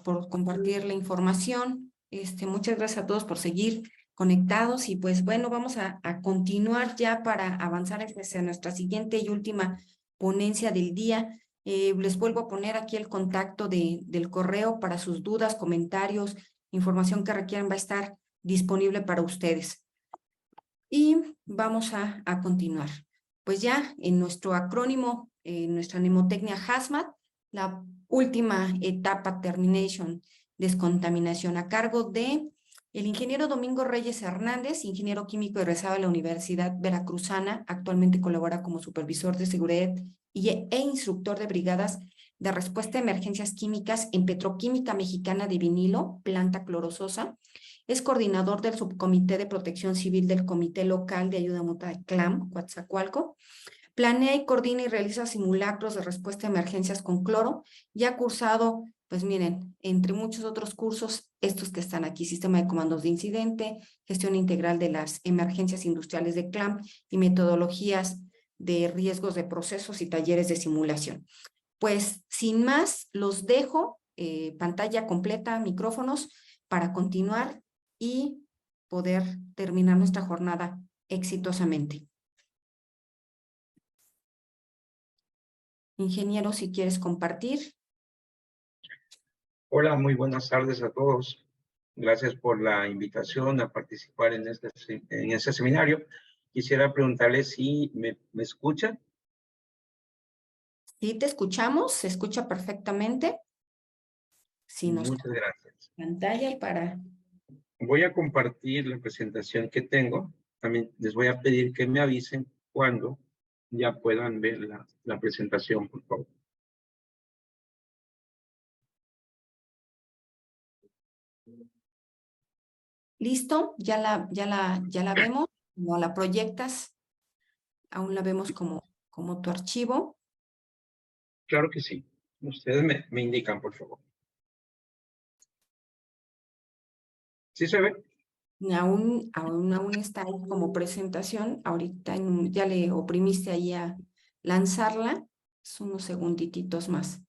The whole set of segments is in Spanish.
por compartir la información. Muchas gracias a todos por seguir conectados y pues bueno, vamos a continuar ya para avanzar hacia nuestra siguiente y última ponencia del día. Les vuelvo a poner aquí el contacto del correo para sus dudas, comentarios, información que requieran, va a estar disponible para ustedes. Y vamos a continuar. Pues ya en nuestro acrónimo, nuestra mnemotecnia HAZMAT, la última etapa, termination, descontaminación, a cargo de el ingeniero Domingo Reyes Hernández, ingeniero químico egresado de la Universidad Veracruzana, actualmente colabora como supervisor de seguridad e instructor de brigadas de respuesta a emergencias químicas en Petroquímica Mexicana de Vinilo, planta clorososa. Es coordinador del Subcomité de Protección Civil del Comité Local de Ayuda Mutua de CLAM, Coatzacoalco. Planea y coordina y realiza simulacros de respuesta a emergencias con cloro y ha cursado, pues miren, entre muchos otros cursos, estos que están aquí: Sistema de Comandos de Incidente, Gestión Integral de las Emergencias Industriales de CLAM y Metodologías de Riesgos de Procesos y Talleres de Simulación. Pues sin más, los dejo, pantalla completa, micrófonos, para continuar y poder terminar nuestra jornada exitosamente. Ingeniero, si quieres compartir. Hola, muy buenas tardes a todos. Gracias por la invitación a participar en este seminario. Quisiera preguntarle si me escuchan. Sí, te escuchamos, se escucha perfectamente. Si nos Muchas gracias. pantalla para... Voy a compartir la presentación que tengo. También les voy a pedir que me avisen cuando ya puedan ver la presentación, por favor. ¿Listo? Ya la vemos. No la proyectas. Aún la vemos como tu archivo. Claro que sí. Ustedes me indican, por favor. ¿Sí se ve? Aún está ahí como presentación. Ahorita ya le oprimiste ahí a lanzarla. Son unos segundititos más.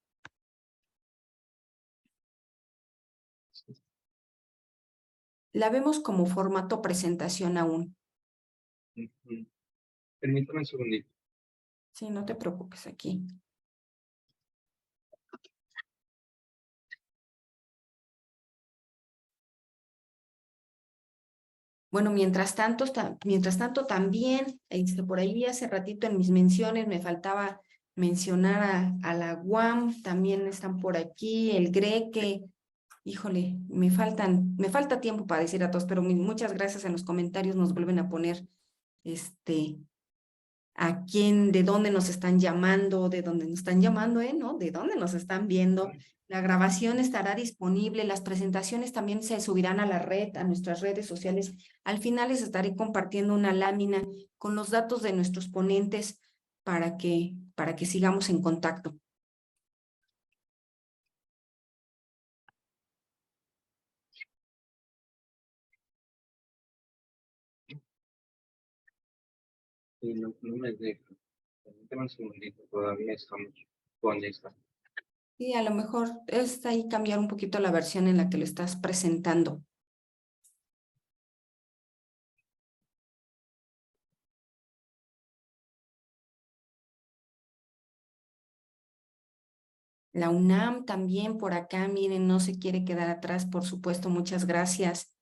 La vemos como formato presentación aún. Permítame un segundito. Sí, no te preocupes aquí. Bueno, mientras tanto también, por ahí hace ratito en mis menciones me faltaba mencionar a la UAM, también están por aquí, el GRECE. Híjole, me falta tiempo para decir a todos, pero muchas gracias. En los comentarios nos vuelven a poner a quién, de dónde nos están llamando, ¿no? De dónde nos están viendo. La grabación estará disponible, las presentaciones también se subirán a la red, a nuestras redes sociales. Al final les estaré compartiendo una lámina con los datos de nuestros ponentes para que sigamos en contacto. Y no me deja. Permítame un segundito, todavía estamos con esta. Y a lo mejor es ahí cambiar un poquito la versión en la que lo estás presentando. La UNAM también por acá, miren, no se quiere quedar atrás, por supuesto. Muchas gracias.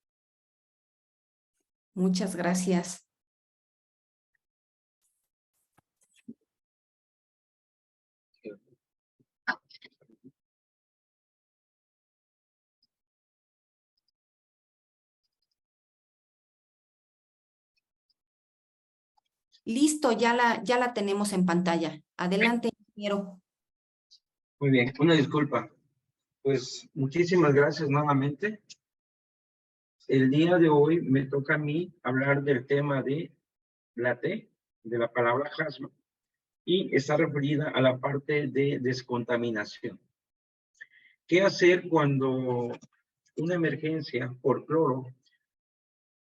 Muchas gracias. Listo, ya la tenemos en pantalla. Adelante, ingeniero. Muy bien, una disculpa. Pues muchísimas gracias nuevamente. El día de hoy me toca a mí hablar del tema de la T, de la palabra HAZMAT, y está referida a la parte de descontaminación. ¿Qué hacer cuando una emergencia por cloro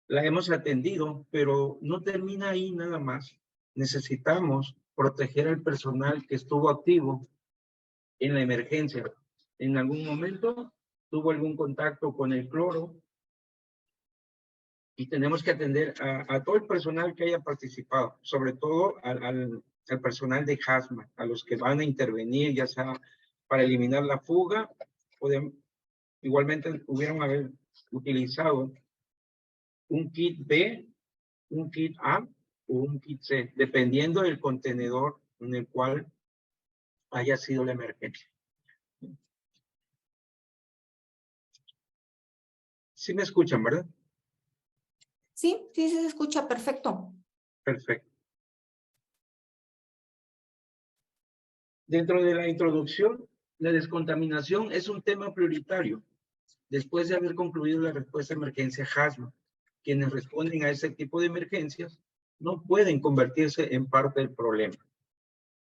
la hemos atendido, pero no termina ahí nada más? Necesitamos proteger al personal que estuvo activo en la emergencia. En algún momento tuvo algún contacto con el cloro, y tenemos que atender a todo el personal que haya participado, sobre todo al personal de hazmat, a los que van a intervenir, ya sea para eliminar la fuga, o igualmente pudieron haber utilizado un kit B, un kit A o un kit C, dependiendo del contenedor en el cual haya sido la emergencia. Sí me escuchan, ¿verdad? Sí, sí, sí se escucha perfecto. Perfecto. Dentro de la introducción, la descontaminación es un tema prioritario. Después de haber concluido la respuesta a emergencia hazmat, quienes responden a ese tipo de emergencias no pueden convertirse en parte del problema.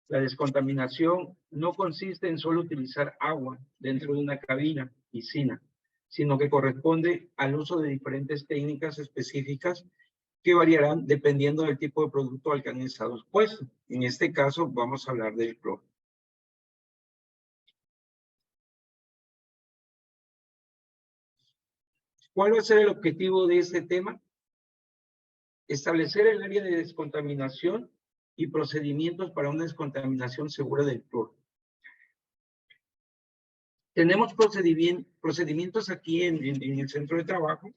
La descontaminación no consiste en solo utilizar agua dentro de una cabina, piscina, sino que corresponde al uso de diferentes técnicas específicas que variarán dependiendo del tipo de producto al que han estado expuestos. En este caso, vamos a hablar del cloro. ¿Cuál va a ser el objetivo de este tema? Establecer el área de descontaminación y procedimientos para una descontaminación segura del cloro. Tenemos procedimientos aquí en el centro de trabajo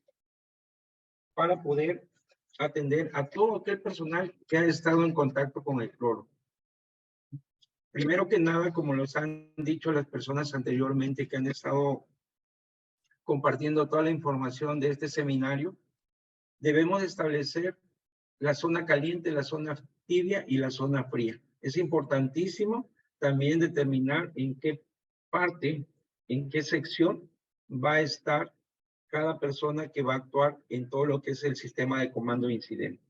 para poder atender a todo aquel personal que ha estado en contacto con el cloro. Primero que nada, como los han dicho las personas anteriormente que han estado compartiendo toda la información de este seminario, debemos establecer la zona caliente, la zona tibia y la zona fría. Es importantísimo también determinar en qué parte, en qué sección va a estar cada persona que va a actuar en todo lo que es el sistema de comando de incidente.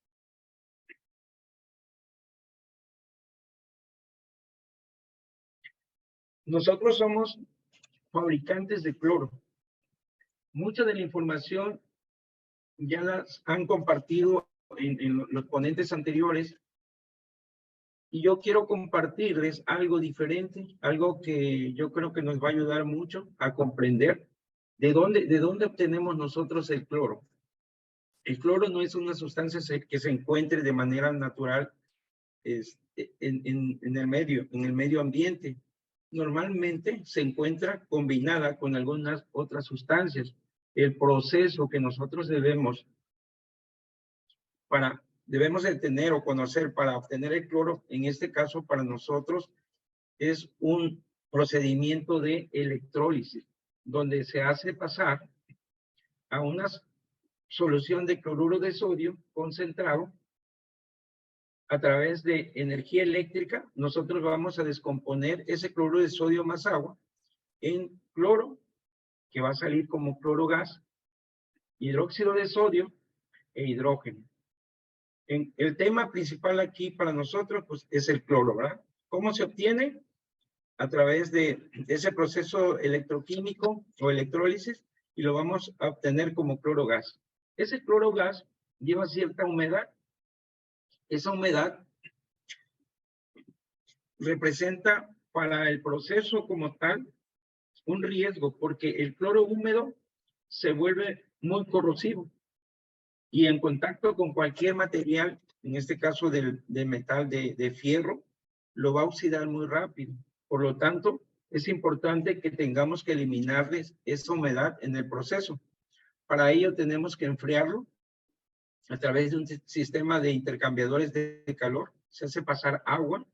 Nosotros somos fabricantes de cloro. Mucha de la información ya las han compartido en los ponentes anteriores, y yo quiero compartirles algo diferente, algo que yo creo que nos va a ayudar mucho a comprender de dónde obtenemos nosotros el cloro. El cloro no es una sustancia que se encuentre de manera natural en el medio ambiente. Normalmente se encuentra combinada con algunas otras sustancias. El proceso que nosotros debemos de tener o conocer para obtener el cloro, en este caso para nosotros, es un procedimiento de electrólisis, donde se hace pasar a una solución de cloruro de sodio concentrado. A través de energía eléctrica, nosotros vamos a descomponer ese cloruro de sodio más agua en cloro, que va a salir como cloro gas, hidróxido de sodio e hidrógeno. El tema principal aquí para nosotros pues, es el cloro, ¿verdad? ¿Cómo se obtiene? A través de ese proceso electroquímico o electrólisis, y lo vamos a obtener como cloro gas. Ese cloro gas lleva cierta humedad. Esa humedad representa para el proceso como tal un riesgo, porque el cloro húmedo se vuelve muy corrosivo y en contacto con cualquier material, en este caso de metal de fierro, lo va a oxidar muy rápido. Por lo tanto, es importante que tengamos que eliminarles esa humedad en el proceso. Para ello tenemos que enfriarlo a través de un sistema de intercambiadores de calor. Se hace pasar agua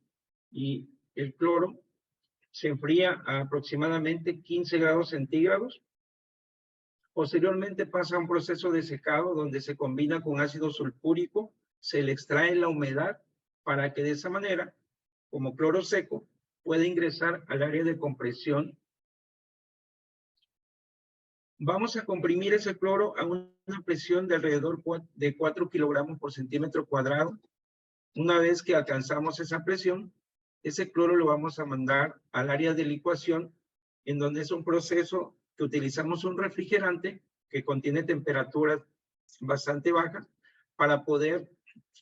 y el cloro se enfría a aproximadamente 15 grados centígrados. Posteriormente pasa a un proceso de secado donde se combina con ácido sulfúrico, se le extrae la humedad para que de esa manera, como cloro seco, pueda ingresar al área de compresión. Vamos a comprimir ese cloro a una presión de alrededor de 4 kilogramos por centímetro cuadrado. Una vez que alcanzamos esa presión, ese cloro lo vamos a mandar al área de licuación, en donde es un proceso que utilizamos un refrigerante que contiene temperaturas bastante bajas para poder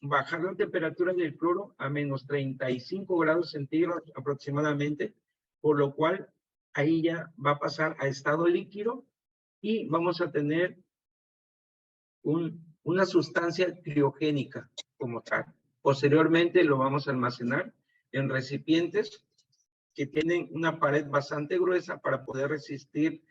bajar la temperatura del cloro a menos 35 grados centígrados aproximadamente, por lo cual ahí ya va a pasar a estado líquido y vamos a tener una sustancia criogénica como tal. Posteriormente lo vamos a almacenar en recipientes que tienen una pared bastante gruesa para poder resistir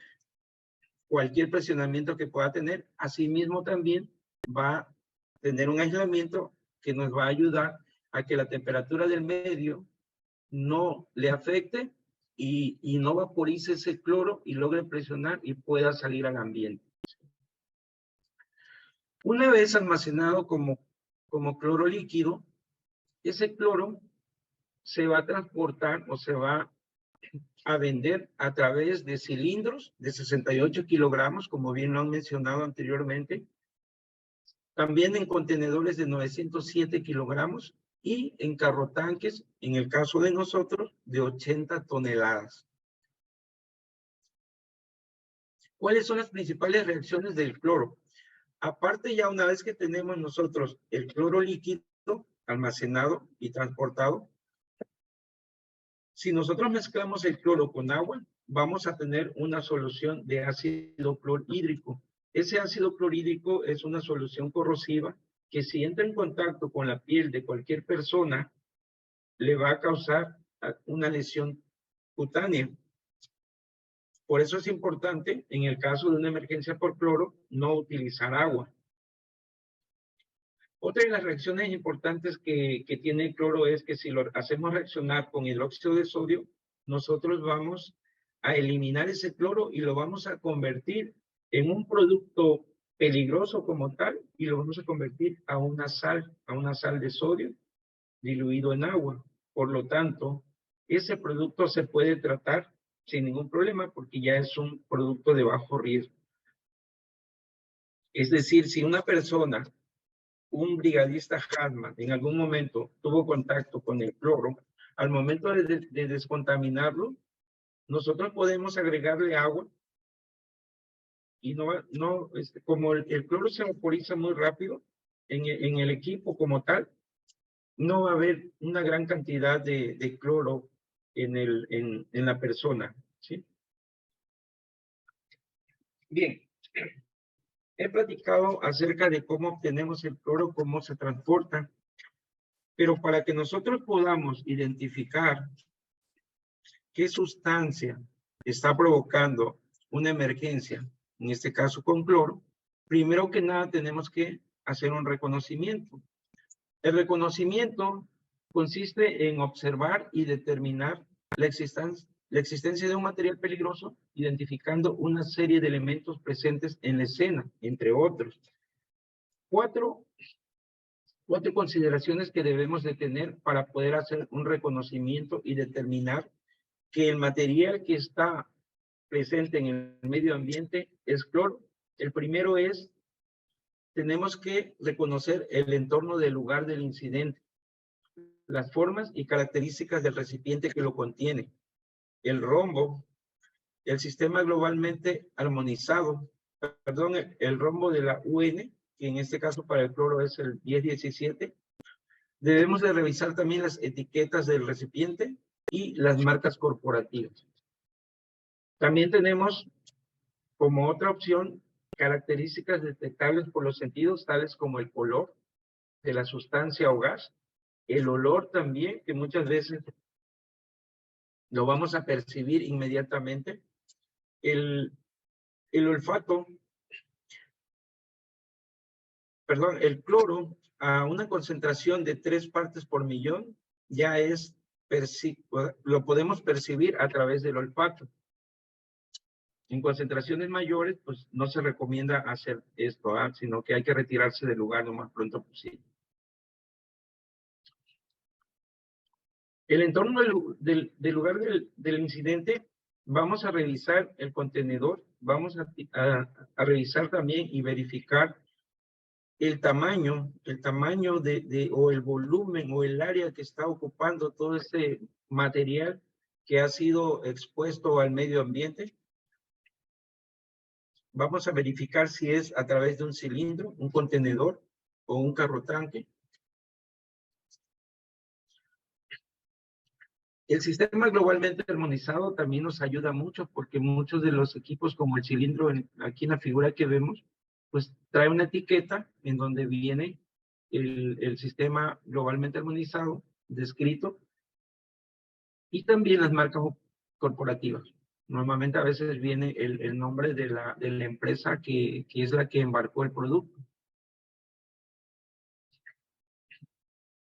cualquier presionamiento que pueda tener. Asimismo también va a tener un aislamiento que nos va a ayudar a que la temperatura del medio no le afecte y no vaporice ese cloro y logre presionar y pueda salir al ambiente. Una vez almacenado como cloro líquido, ese cloro se va a transportar o se va a vender a través de cilindros de 68 kilogramos, como bien lo han mencionado anteriormente, también en contenedores de 907 kilogramos y en carrotanques, en el caso de nosotros, de 80 toneladas. ¿Cuáles son las principales reacciones del cloro? Aparte, ya una vez que tenemos nosotros el cloro líquido almacenado y transportado, si nosotros mezclamos el cloro con agua, vamos a tener una solución de ácido clorhídrico. Ese ácido clorhídrico es una solución corrosiva que si entra en contacto con la piel de cualquier persona, le va a causar una lesión cutánea. Por eso es importante, en el caso de una emergencia por cloro, no utilizar agua. Otra de las reacciones importantes que tiene el cloro es que si lo hacemos reaccionar con el óxido de sodio, nosotros vamos a eliminar ese cloro y lo vamos a convertir en un producto peligroso como tal y lo vamos a convertir a una sal de sodio diluido en agua. Por lo tanto, ese producto se puede tratar sin ningún problema porque ya es un producto de bajo riesgo. Es decir, si una persona, un brigadista Hartmann, en algún momento tuvo contacto con el cloro, al momento de descontaminarlo, nosotros podemos agregarle agua y como el cloro se vaporiza muy rápido en el equipo como tal, no va a haber una gran cantidad de cloro en la persona, ¿sí? Bien, he platicado acerca de cómo obtenemos el cloro, cómo se transporta, pero para que nosotros podamos identificar qué sustancia está provocando una emergencia, en este caso con cloro, primero que nada tenemos que hacer un reconocimiento. El reconocimiento consiste en observar y determinar la existencia de un material peligroso, identificando una serie de elementos presentes en la escena, entre otros. Cuatro consideraciones que debemos de tener para poder hacer un reconocimiento y determinar que el material que está presente en el medio ambiente es cloro. El primero es, tenemos que reconocer el entorno del lugar del incidente, las formas y características del recipiente que lo contiene, el rombo, el sistema globalmente armonizado, el rombo de la UN, que en este caso para el cloro es el 1017. Debemos de revisar también las etiquetas del recipiente y las marcas corporativas. También tenemos como otra opción características detectables por los sentidos, tales como el color de la sustancia o gas, el olor también, que muchas veces lo vamos a percibir inmediatamente, el olfato, el cloro a una concentración de 3 partes por millón ya lo podemos percibir a través del olfato. En concentraciones mayores, pues no se recomienda hacer esto, sino que hay que retirarse del lugar lo más pronto posible. El entorno del lugar del incidente, vamos a revisar el contenedor, vamos a revisar también y verificar el tamaño o el volumen o el área que está ocupando todo este material que ha sido expuesto al medio ambiente. Vamos a verificar si es a través de un cilindro, un contenedor o un carro tanque. El sistema globalmente armonizado también nos ayuda mucho porque muchos de los equipos como el cilindro aquí en la figura que vemos, pues trae una etiqueta en donde viene el sistema globalmente armonizado descrito y también las marcas corporativas. Normalmente a veces viene el nombre de la empresa que es la que embarcó el producto.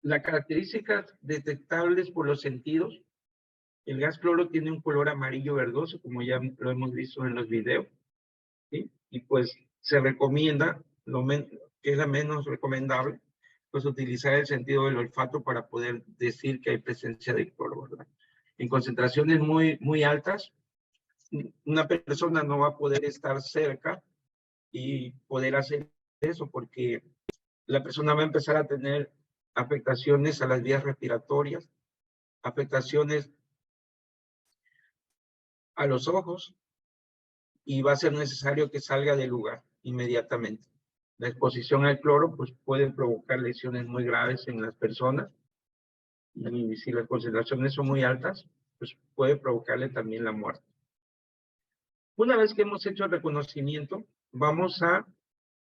Las características detectables por los sentidos. El gas cloro tiene un color amarillo verdoso, como ya lo hemos visto en los videos, ¿sí? Y pues se recomienda, que es la menos recomendable, pues utilizar el sentido del olfato para poder decir que hay presencia de cloro, ¿verdad? En concentraciones muy altas, una persona no va a poder estar cerca y poder hacer eso porque la persona va a empezar a tener afectaciones a las vías respiratorias, afectaciones a los ojos, y va a ser necesario que salga del lugar inmediatamente. La exposición al cloro pues, puede provocar lesiones muy graves en las personas y si las concentraciones son muy altas, pues puede provocarle también la muerte. Una vez que hemos hecho el reconocimiento, vamos a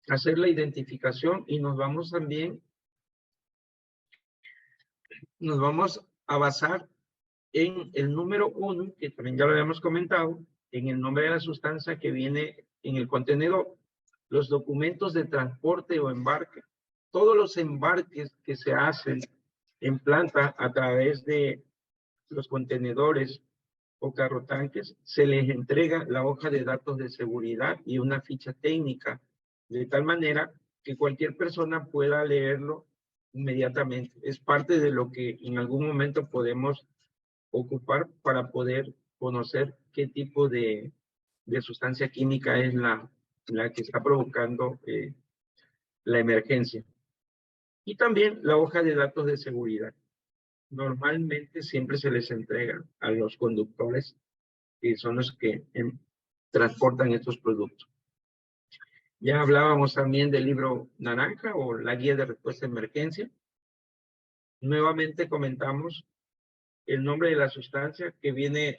hacer la identificación y nos vamos a basar en el número 1, que también ya lo habíamos comentado, en el nombre de la sustancia que viene en el contenedor, los documentos de transporte o embarque, todos los embarques que se hacen en planta a través de los contenedores o carrotanques, se les entrega la hoja de datos de seguridad y una ficha técnica, de tal manera que cualquier persona pueda leerlo inmediatamente. Es parte de lo que en algún momento podemos ocupar para poder conocer qué tipo de sustancia química es la que está provocando la emergencia. Y también la hoja de datos de seguridad. Normalmente siempre se les entrega a los conductores, que son los que transportan estos productos. Ya hablábamos también del libro naranja o la guía de respuesta a emergencia. Nuevamente comentamos el nombre de la sustancia que viene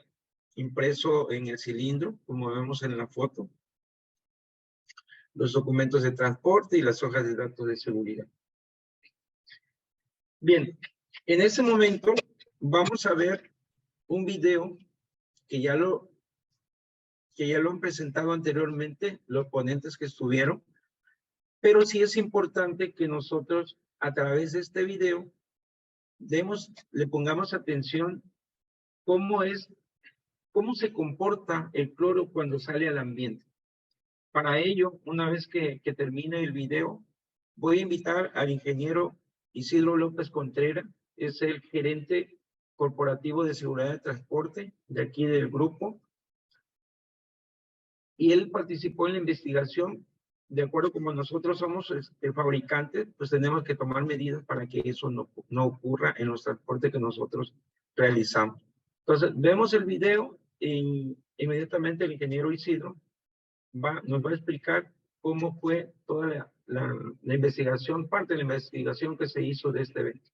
impreso en el cilindro, como vemos en la foto, los documentos de transporte y las hojas de datos de seguridad. Bien, en ese momento vamos a ver un video que ya lo han presentado anteriormente los ponentes que estuvieron, pero sí es importante que nosotros a través de este video le pongamos atención cómo se comporta el cloro cuando sale al ambiente. Para ello, una vez que termine el video, voy a invitar al ingeniero Isidro López Contreras, es el gerente corporativo de seguridad de transporte de aquí del grupo, y él participó en la investigación. De acuerdo como nosotros somos fabricantes, pues tenemos que tomar medidas para que eso no ocurra en los transportes que nosotros realizamos. Entonces, vemos el video y inmediatamente el ingeniero Isidro nos va a explicar cómo fue toda la investigación, parte de la investigación que se hizo de este evento.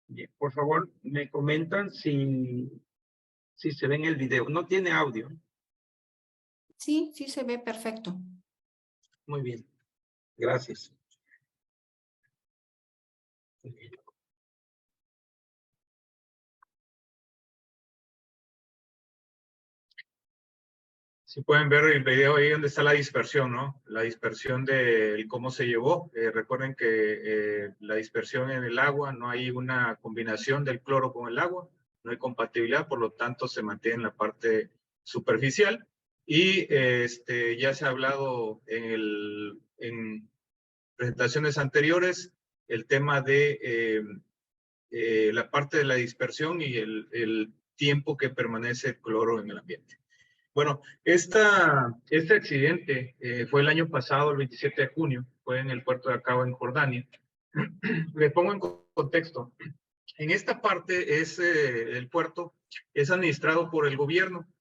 Bien, por favor, me comentan si se ve en el video. No tiene audio. Sí, sí se ve perfecto. Muy bien, gracias. Muy bien. Si pueden ver el video ahí donde está la dispersión, ¿no? La dispersión de cómo se llevó. Recuerden que la dispersión en el agua, no hay una combinación del cloro con el agua, no hay compatibilidad, por lo tanto se mantiene en la parte superficial. Y ya se ha hablado en presentaciones anteriores el tema de la parte de la dispersión y el tiempo que permanece el cloro en el ambiente. Bueno, este accidente fue el año pasado, el 27 de junio, fue en el puerto de Aqaba, en Jordania. Le pongo en contexto. En esta parte el puerto es administrado por el gobierno,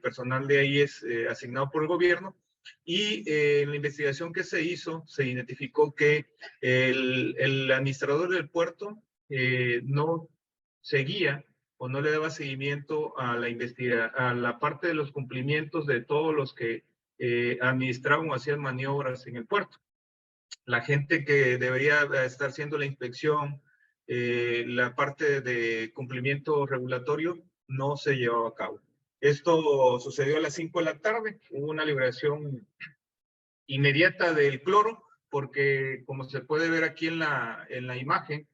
personal de ahí es asignado por el gobierno, y en la investigación que se hizo, se identificó que el administrador del puerto no seguía o no le daba seguimiento a a la parte de los cumplimientos de todos los que administraban o hacían maniobras en el puerto. La gente que debería estar haciendo la inspección, la parte de cumplimiento regulatorio, no se llevaba a cabo. Esto sucedió a las 5 de la tarde, hubo una liberación inmediata del cloro, porque como se puede ver aquí en la imagen,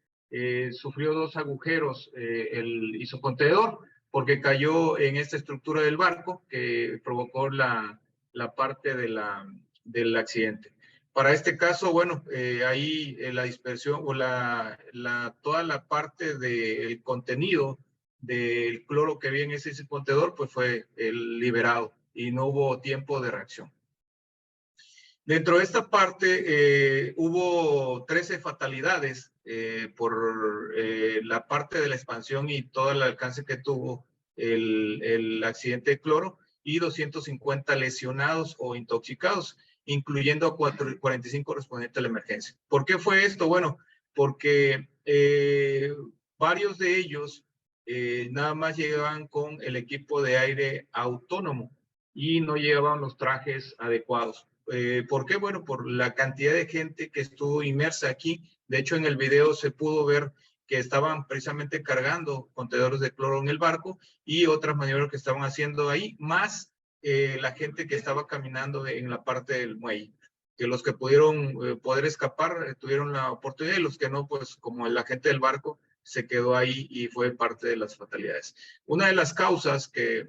sufrió 2 agujeros el isocontenedor, porque cayó en esta estructura del barco que provocó la parte del accidente. Para este caso, bueno, ahí la dispersión o toda la parte del contenido del cloro que había en ese contenedor, pues fue liberado y no hubo tiempo de reacción. Dentro de esta parte hubo 13 fatalidades por la parte de la expansión y todo el alcance que tuvo el accidente de cloro, y 250 lesionados o intoxicados, incluyendo a 45 correspondientes a la emergencia. ¿Por qué fue esto? Bueno, porque varios de ellos nada más llegaban con el equipo de aire autónomo y no llevaban los trajes adecuados. ¿Por qué? Bueno, por la cantidad de gente que estuvo inmersa aquí. De hecho, en el video se pudo ver que estaban precisamente cargando contenedores de cloro en el barco y otras maniobras que estaban haciendo ahí, más la gente que estaba caminando en la parte del muelle. Que los que pudieron poder escapar tuvieron la oportunidad, y los que no, pues como la gente del barco se quedó ahí y fue parte de las fatalidades. Una de las causas que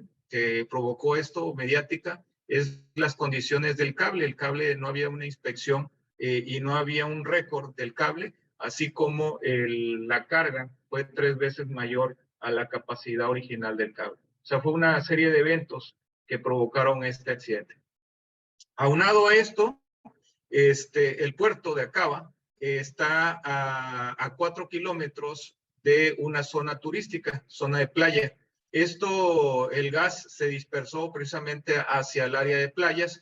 provocó esto mediática es las condiciones del cable. El cable, no había una inspección y no había un récord del cable, así como la carga fue 3 veces mayor a la capacidad original del cable. O sea, fue una serie de eventos que provocaron este accidente. Aunado a esto, el puerto de Acaba está a 4 kilómetros de una zona turística, zona de playa. El gas se dispersó precisamente hacia el área de playas.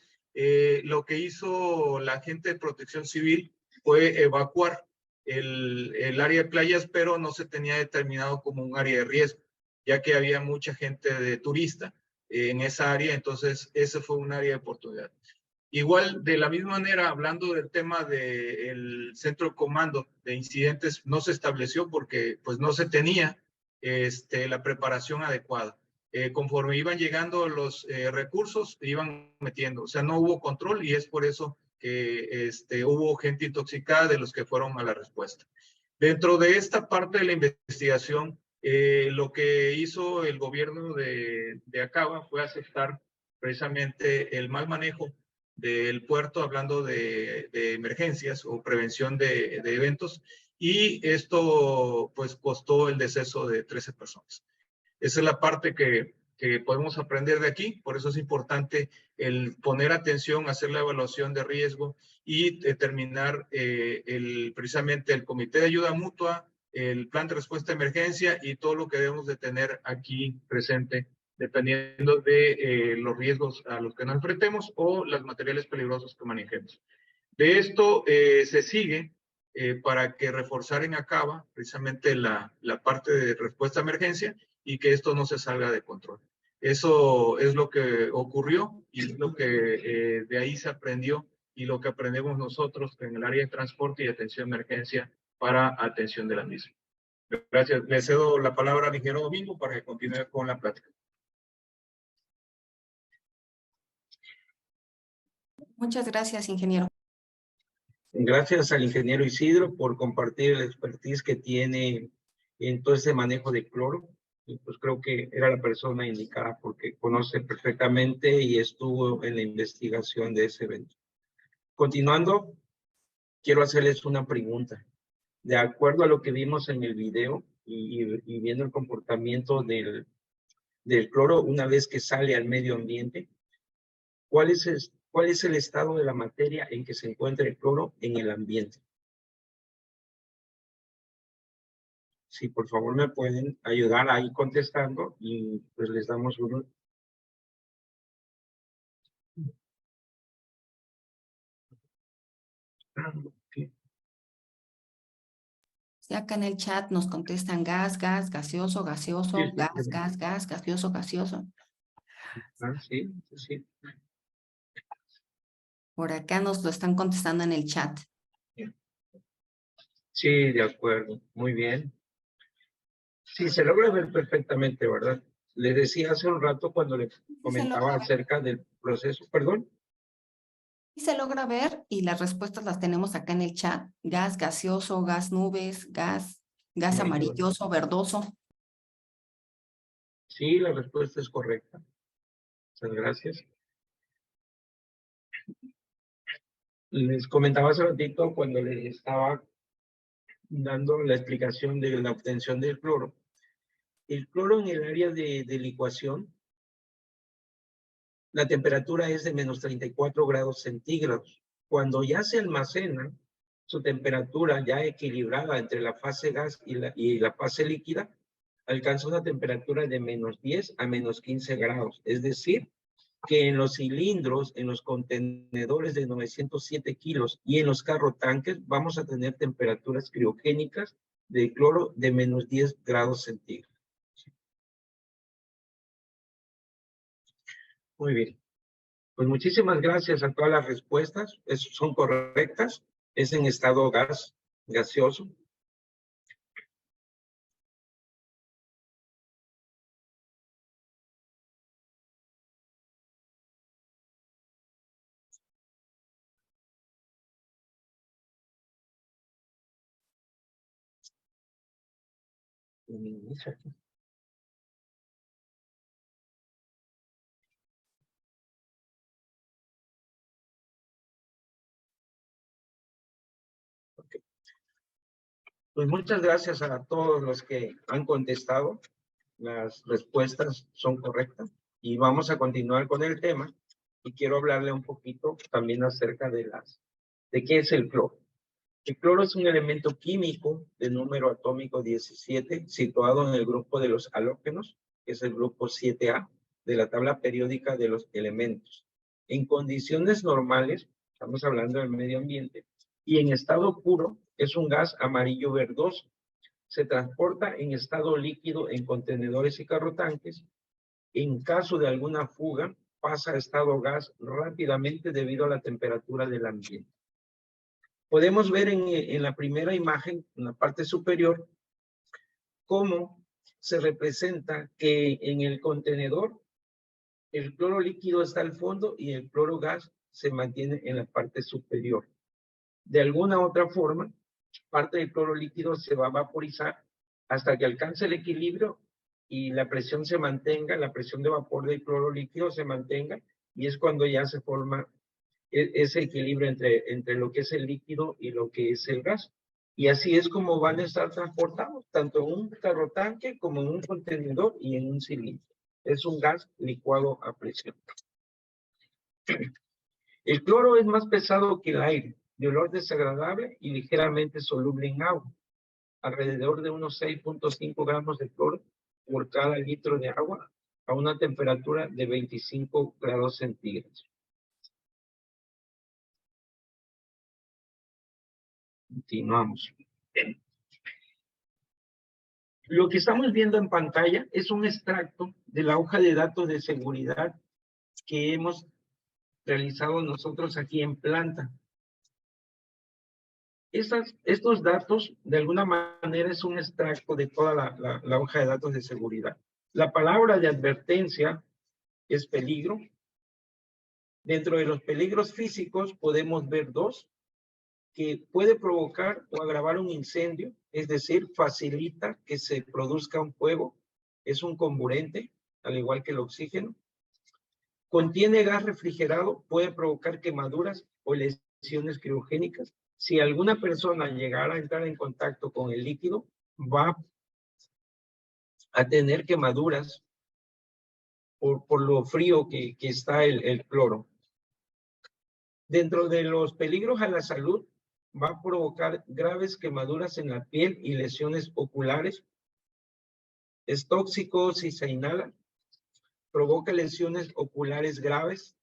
Lo que hizo la gente de Protección Civil fue evacuar el área de playas, pero no se tenía determinado como un área de riesgo, ya que había mucha gente de turista en esa área, entonces ese fue un área de oportunidad. Igual, de la misma manera, hablando del tema del centro de comando de incidentes, no se estableció porque pues no se tenía la preparación adecuada. Conforme iban llegando los recursos, iban metiendo, o sea, no hubo control, y es por eso que hubo gente intoxicada de los que fueron a la respuesta. Dentro de esta parte de la investigación, lo que hizo el gobierno de Acaba fue aceptar precisamente el mal manejo del puerto, hablando de emergencias o prevención de eventos, y esto pues costó el deceso de 13 personas. Esa es la parte que podemos aprender de aquí. Por eso es importante el poner atención, hacer la evaluación de riesgo y determinar precisamente el comité de ayuda mutua, el plan de respuesta a emergencia y todo lo que debemos de tener aquí presente, dependiendo de los riesgos a los que nos enfrentemos o los materiales peligrosos que manejemos. De esto se sigue para que reforzar en Acaba precisamente la parte de respuesta a emergencia y que esto no se salga de control. Eso es lo que ocurrió y es lo que de ahí se aprendió, y lo que aprendemos nosotros en el área de transporte y atención de emergencia para atención de la misma. Gracias. Le cedo la palabra al ingeniero Domingo para que continúe con la plática. Muchas gracias, ingeniero. Gracias al ingeniero Isidro por compartir el expertise que tiene en todo ese manejo de cloro. Y pues creo que era la persona indicada porque conoce perfectamente y estuvo en la investigación de ese evento. Continuando, quiero hacerles una pregunta. De acuerdo a lo que vimos en el video y viendo el comportamiento del cloro una vez que sale al medio ambiente, ¿cuál es el estado de la materia en que se encuentra el cloro en el ambiente? Si por favor me pueden ayudar ahí contestando y pues les damos uno. Sí, acá en el chat nos contestan gas, gas, gaseoso, gaseoso, Sí, sí, gas, sí. gas, gas, gaseoso, gaseoso. Sí, sí. Por acá nos lo están contestando en el chat. Sí, de acuerdo. Muy bien. Sí, se logra ver perfectamente, ¿verdad? Le decía hace un rato cuando le Sí se logra comentaba ver. acerca del proceso, perdón. Sí se logra ver y las respuestas las tenemos acá en el chat. Gas gaseoso, gas nubes, gas Amarillo. amarilloso, verdoso. Sí, la respuesta es correcta. Muchas gracias. Les comentaba hace ratito cuando les estaba dando la explicación de la obtención del cloro. El cloro en el área de licuación, la temperatura es de menos 34 grados centígrados. Cuando ya se almacena, su temperatura ya equilibrada entre la fase gas y la fase líquida, alcanza una temperatura de menos 10 a menos 15 grados. Es decir, que en los cilindros, en los contenedores de 907 kilos y en los carrotanques vamos a tener temperaturas criogénicas de cloro de menos 10 grados centígrados. Muy bien. Pues muchísimas gracias a todas las respuestas. Son correctas. Es en estado gaseoso. Pues muchas gracias a todos los que han contestado. Las respuestas son correctas y vamos a continuar con el tema. Y quiero hablarle un poquito también acerca de qué es el cloro. El cloro es un elemento químico de número atómico 17, situado en el grupo de los halógenos, que es el grupo 7A de la tabla periódica de los elementos. En condiciones normales, estamos hablando del medio ambiente, y en estado puro es un gas amarillo verdoso. Se transporta en estado líquido en contenedores y carrotanques. En caso de alguna fuga, pasa a estado gas rápidamente debido a la temperatura del ambiente. Podemos ver en la primera imagen, en la parte superior, cómo se representa que en el contenedor el cloro líquido está al fondo y el cloro gas se mantiene en la parte superior. De alguna otra forma, parte del cloro líquido se va a vaporizar hasta que alcance el equilibrio y la presión se mantenga, la presión de vapor del cloro líquido se mantenga, y es cuando ya se forma ese equilibrio entre lo que es el líquido y lo que es el gas. Y así es como van a estar transportados, tanto en un carrotanque como en un contenedor y en un cilindro. Es un gas licuado a presión. El cloro es más pesado que el aire, de olor desagradable y ligeramente soluble en agua. Alrededor de unos 6.5 gramos de cloro por cada litro de agua a una temperatura de 25 grados centígrados. Continuamos. Lo que estamos viendo en pantalla es un extracto de la hoja de datos de seguridad que hemos realizado nosotros aquí en planta. Estos datos, de alguna manera, es un extracto de toda la hoja de datos de seguridad. La palabra de advertencia es peligro. Dentro de los peligros físicos podemos ver dos, que puede provocar o agravar un incendio, es decir, facilita que se produzca un fuego, es un comburente, al igual que el oxígeno. Contiene gas refrigerado, puede provocar quemaduras o lesiones criogénicas. Si alguna persona llegara a entrar en contacto con el líquido, va a tener quemaduras por lo frío que está el cloro. Dentro de los peligros a la salud, va a provocar graves quemaduras en la piel y lesiones oculares. Es tóxico si se inhala, provoca lesiones oculares graves,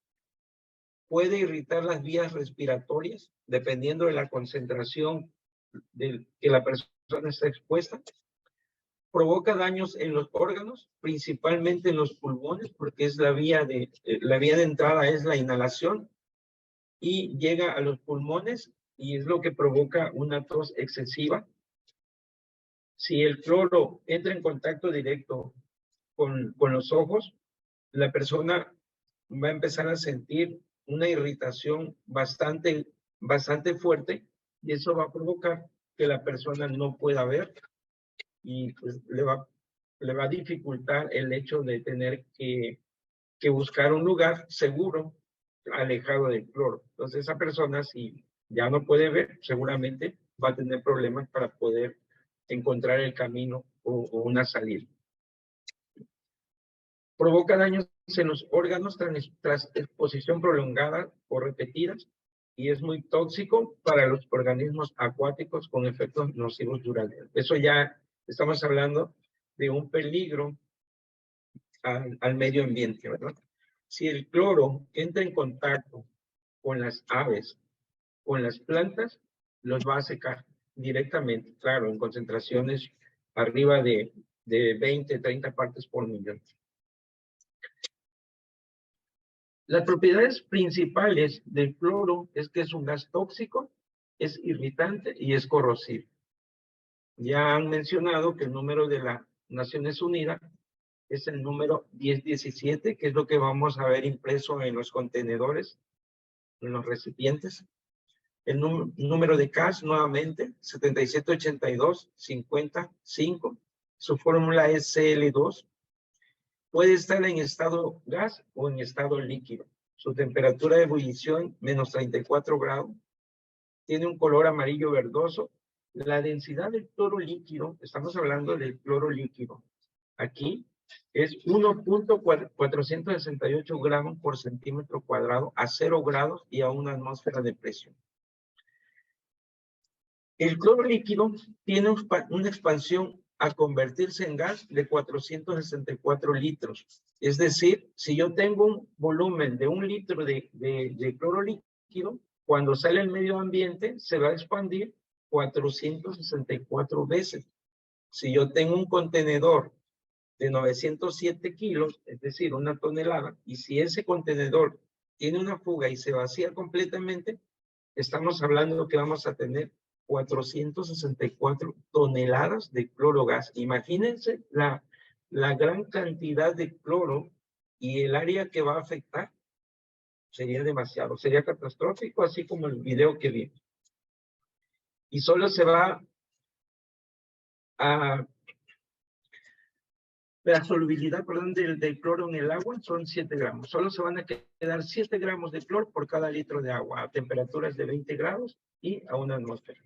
puede irritar las vías respiratorias, dependiendo de la concentración que la persona persona está expuesta. Provoca daños en los órganos, principalmente en los pulmones, porque es la vía de entrada es la inhalación y llega a los pulmones y es lo que provoca una tos excesiva. Si el cloro entra en contacto directo con los ojos, la persona va a empezar a sentir una irritación bastante fuerte y eso va a provocar que la persona no pueda ver y pues le va a dificultar el hecho de tener que buscar un lugar seguro alejado del cloro. Entonces esa persona, si ya no puede ver, seguramente va a tener problemas para poder encontrar el camino o una salida. Provoca daños en los órganos tras exposición prolongada o repetidas y es muy tóxico para los organismos acuáticos con efectos nocivos duraderos. Eso ya estamos hablando de un peligro al medio ambiente, ¿verdad? Si el cloro entra en contacto con las aves, con las plantas, los va a secar directamente, claro, en concentraciones arriba de 20, 30 partes por millón. Las propiedades principales del cloro es que es un gas tóxico, es irritante y es corrosivo. Ya han mencionado que el número de las Naciones Unidas es el número 1017, que es lo que vamos a ver impreso en los contenedores, en los recipientes. El número de CAS, nuevamente, 7782-55. Su fórmula es Cl2. Puede estar en estado gas o en estado líquido. Su temperatura de ebullición, menos 34 grados. Tiene un color amarillo verdoso. La densidad del cloro líquido, estamos hablando del cloro líquido, aquí es 1.468 gramos por centímetro cuadrado a 0 grados y a una atmósfera de presión. El cloro líquido tiene una expansión a convertirse en gas de 464 litros. Es decir, si yo tengo un volumen de 1 litro de cloro líquido, cuando sale al medio ambiente se va a expandir 464 veces. Si yo tengo un contenedor de 907 kilos, es decir, 1 tonelada, y si ese contenedor tiene una fuga y se vacía completamente, estamos hablando que vamos a tener 464 toneladas de cloro gas. Imagínense la gran cantidad de cloro y el área que va a afectar. Sería demasiado, sería catastrófico, así como el video que vimos. Y solo se va a... La solubilidad, perdón, del cloro en el agua son 7 gramos. Solo se van a quedar 7 gramos de cloro por cada litro de agua a temperaturas de 20 grados y a una atmósfera.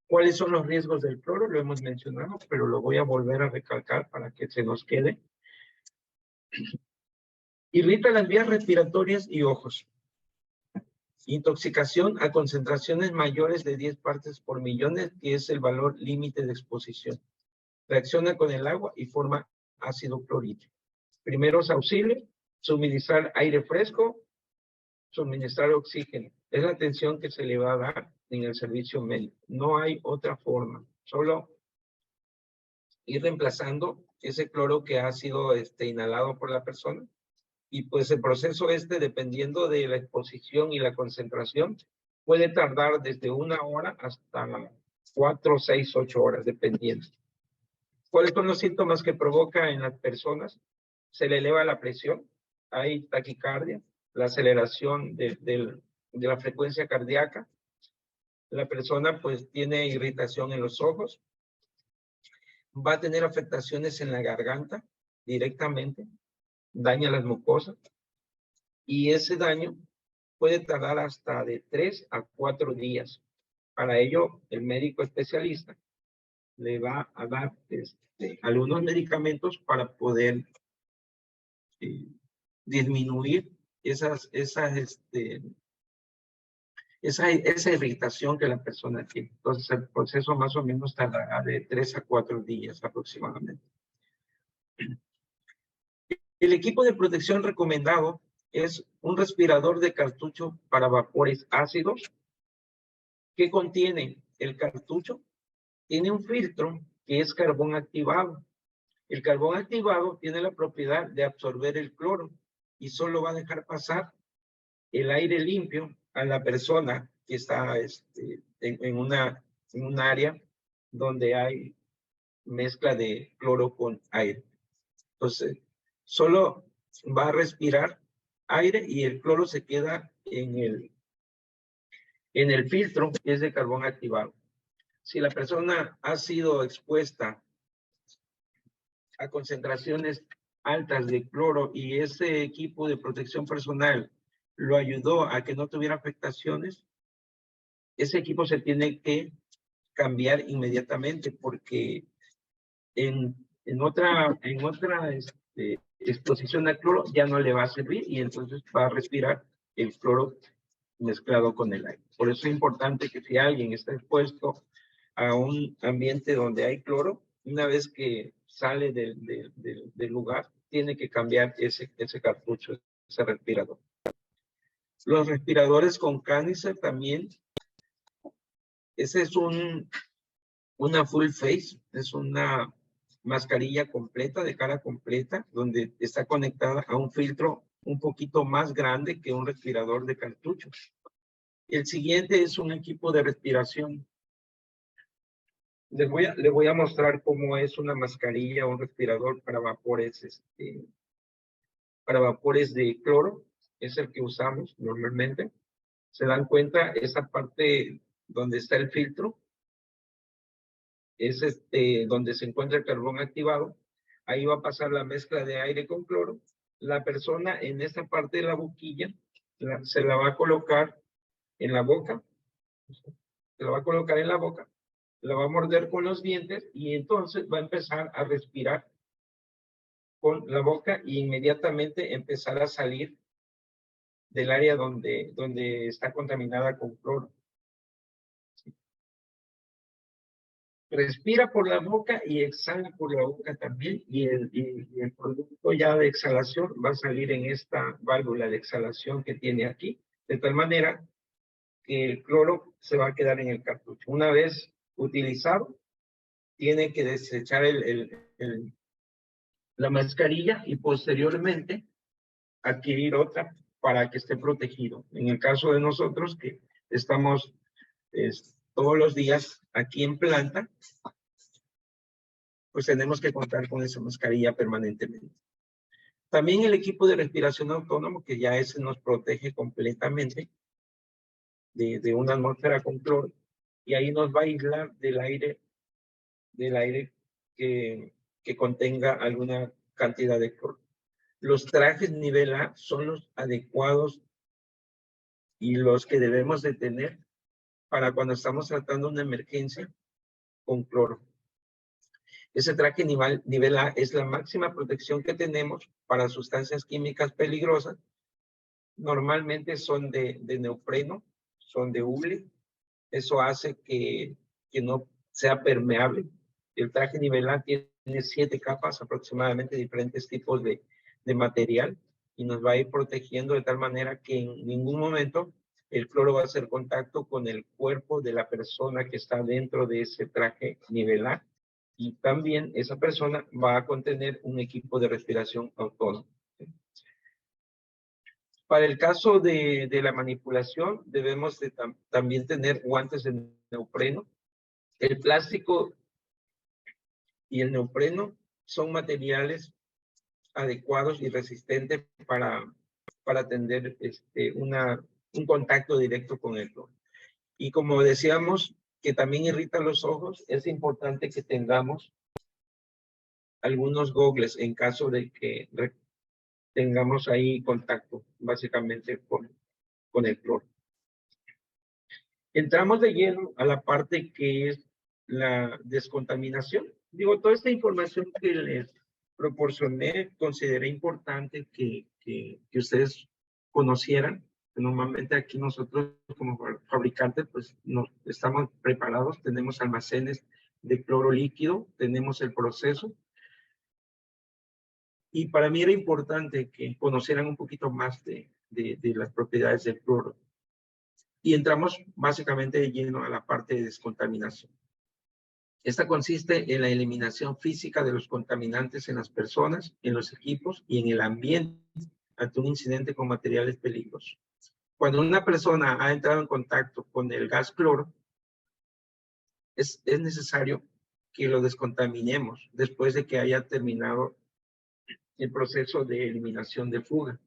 ¿Cuáles son los riesgos del cloro? Lo hemos mencionado, pero lo voy a volver a recalcar para que se nos quede. Irrita las vías respiratorias y ojos. Intoxicación a concentraciones mayores de 10 partes por millón, que es el valor límite de exposición. Reacciona con el agua y forma ácido clorhídrico. Primeros auxilios, suministrar aire fresco, suministrar oxígeno. Es la atención que se le va a dar en el servicio médico. No hay otra forma. Solo ir reemplazando ese cloro que ha sido inhalado por la persona. Y pues el proceso dependiendo de la exposición y la concentración, puede tardar desde 1 hora hasta 4, 6, 8 horas, dependiendo. ¿Cuáles son los síntomas que provoca en las personas? Se le eleva la presión, hay taquicardia, la aceleración de la frecuencia cardíaca. La persona pues tiene irritación en los ojos. Va a tener afectaciones en la garganta directamente. Daña las mucosas. Y ese daño puede tardar hasta de 3 a 4 días. Para ello, el médico especialista le va a dar algunos medicamentos para poder disminuir esa irritación que la persona tiene. Entonces, el proceso más o menos tardará de 3 a 4 días aproximadamente. El equipo de protección recomendado es un respirador de cartucho para vapores ácidos. ¿Qué contiene el cartucho? tiene un filtro que es carbón activado. El carbón activado tiene la propiedad de absorber el cloro y solo va a dejar pasar el aire limpio a la persona que está en un área donde hay mezcla de cloro con aire. Entonces, solo va a respirar aire y el cloro se queda en el filtro que es de carbón activado. Si la persona ha sido expuesta a concentraciones altas de cloro y ese equipo de protección personal lo ayudó a que no tuviera afectaciones, ese equipo se tiene que cambiar inmediatamente porque en otra exposición al cloro ya no le va a servir y entonces va a respirar el cloro mezclado con el aire. Por eso es importante que si alguien está expuesto a un ambiente donde hay cloro, una vez que sale del lugar, tiene que cambiar ese cartucho, ese respirador. Los respiradores con cánister también, ese es una full face, es una mascarilla completa, de cara completa, donde está conectada a un filtro un poquito más grande que un respirador de cartucho. El siguiente es un equipo de respiración. Les voy a mostrar cómo es una mascarilla o un respirador para vapores, para vapores de cloro. Es el que usamos normalmente. Se dan cuenta, esa parte donde está el filtro, es donde se encuentra el carbón activado. Ahí va a pasar la mezcla de aire con cloro. La persona en esta parte de la boquilla se la va a colocar en la boca. Se la va a colocar en la boca. La va a morder con los dientes y entonces va a empezar a respirar con la boca y inmediatamente empezar a salir del área donde está contaminada con cloro. Respira por la boca y exhala por la boca también y el producto ya de exhalación va a salir en esta válvula de exhalación que tiene aquí, de tal manera que el cloro se va a quedar en el cartucho. Una vez utilizado, tiene que desechar la mascarilla y posteriormente adquirir otra para que esté protegido. En el caso de nosotros que estamos todos los días aquí en planta, pues tenemos que contar con esa mascarilla permanentemente. También el equipo de respiración autónomo, que ya ese nos protege completamente de una atmósfera con cloro, y ahí nos va a aislar del aire que contenga alguna cantidad de cloro. Los trajes nivel A son los adecuados y los que debemos de tener para cuando estamos tratando una emergencia con cloro. Ese traje nivel A es la máxima protección que tenemos para sustancias químicas peligrosas. Normalmente son de neopreno, son de hule. Eso hace que no sea permeable. El traje nivel A tiene 7 capas aproximadamente, diferentes tipos de material, y nos va a ir protegiendo de tal manera que en ningún momento el cloro va a hacer contacto con el cuerpo de la persona que está dentro de ese traje nivel A. Y también esa persona va a contener un equipo de respiración autónomo. Para el caso de la manipulación, debemos también tener guantes de neopreno. El plástico y el neopreno son materiales adecuados y resistentes para tener un contacto directo con el cloro. Y como decíamos, que también irrita los ojos, es importante que tengamos algunos gogles en caso de que tengamos ahí contacto, básicamente, con el cloro. Entramos de lleno a la parte que es la descontaminación. Digo, toda esta información que les proporcioné, consideré importante que ustedes conocieran. Normalmente aquí nosotros como fabricantes pues estamos preparados, tenemos almacenes de cloro líquido, tenemos el proceso. Y para mí era importante que conocieran un poquito más de las propiedades del cloro. Y entramos básicamente de lleno a la parte de descontaminación. Esta consiste en la eliminación física de los contaminantes en las personas, en los equipos y en el ambiente ante un incidente con materiales peligrosos. Cuando una persona ha entrado en contacto con el gas cloro, es necesario que lo descontaminemos después de que haya terminado el proceso de eliminación de fuga.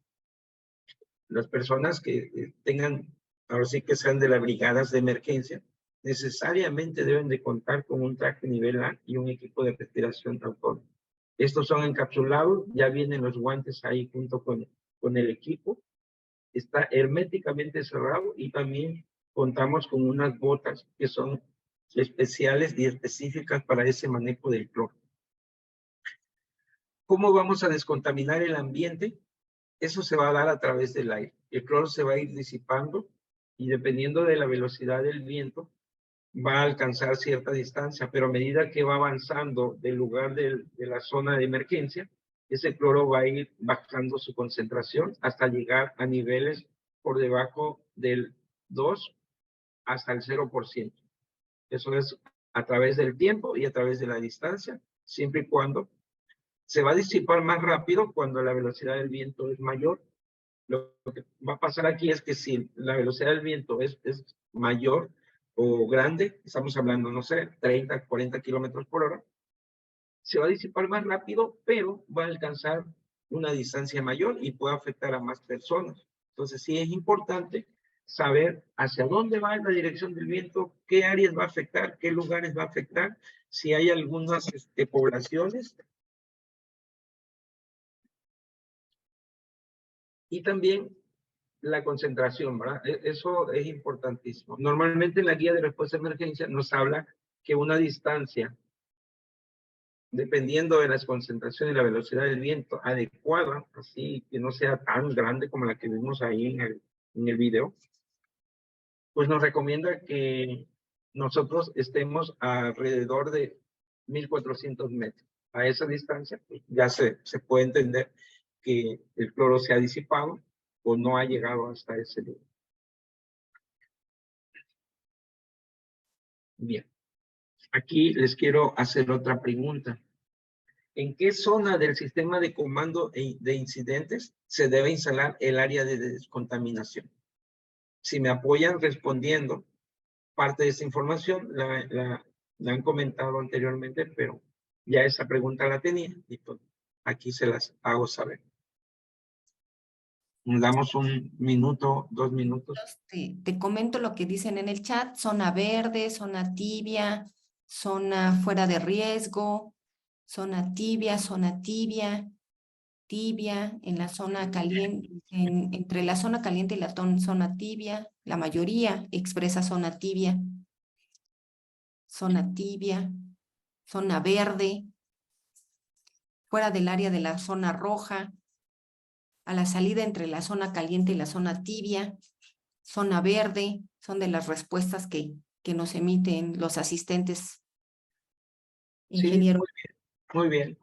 Las personas que tengan, ahora sí que sean de las brigadas de emergencia, necesariamente deben de contar con un traje nivel A y un equipo de respiración autónomo. Estos son encapsulados, ya vienen los guantes ahí junto con el equipo. Está herméticamente cerrado y también contamos con unas botas que son especiales y específicas para ese manejo del cloro. ¿Cómo vamos a descontaminar el ambiente? Eso se va a dar a través del aire. El cloro se va a ir disipando y dependiendo de la velocidad del viento, va a alcanzar cierta distancia, pero a medida que va avanzando del lugar de la zona de emergencia, ese cloro va a ir bajando su concentración hasta llegar a niveles por debajo del 2 hasta el 0%. Eso es a través del tiempo y a través de la distancia, siempre y cuando se va a disipar más rápido cuando la velocidad del viento es mayor. Lo que va a pasar aquí es que si la velocidad del viento es mayor o grande, estamos hablando, no sé, 30, 40 kilómetros por hora, se va a disipar más rápido, pero va a alcanzar una distancia mayor y puede afectar a más personas. Entonces sí es importante saber hacia dónde va la dirección del viento, qué áreas va a afectar, qué lugares va a afectar, si hay algunas poblaciones. Y también la concentración, ¿verdad? Eso es importantísimo. Normalmente en la guía de respuesta a emergencia nos habla que una distancia, dependiendo de las concentraciones y la velocidad del viento, adecuada, así que no sea tan grande como la que vimos ahí en el video, pues nos recomienda que nosotros estemos alrededor de 1400 metros. A esa distancia, pues ya se puede entender que el cloro se ha disipado o no ha llegado hasta ese lugar. Bien, aquí les quiero hacer otra pregunta. ¿En qué zona del sistema de comando de incidentes se debe instalar el área de descontaminación? Si me apoyan respondiendo, parte de esta información la han comentado anteriormente, pero ya esa pregunta la tenía y pues aquí se las hago saber. Nos damos un minuto, 2 minutos. Te comento lo que dicen en el chat: zona verde, zona tibia, zona fuera de riesgo, zona tibia, tibia, en la zona caliente, entre la zona caliente y la zona tibia. La mayoría expresa zona tibia, zona verde, fuera del área de la zona roja, a la salida entre la zona caliente y la zona tibia, zona verde. Son de las respuestas que nos emiten los asistentes. Ingeniero. Sí, muy bien.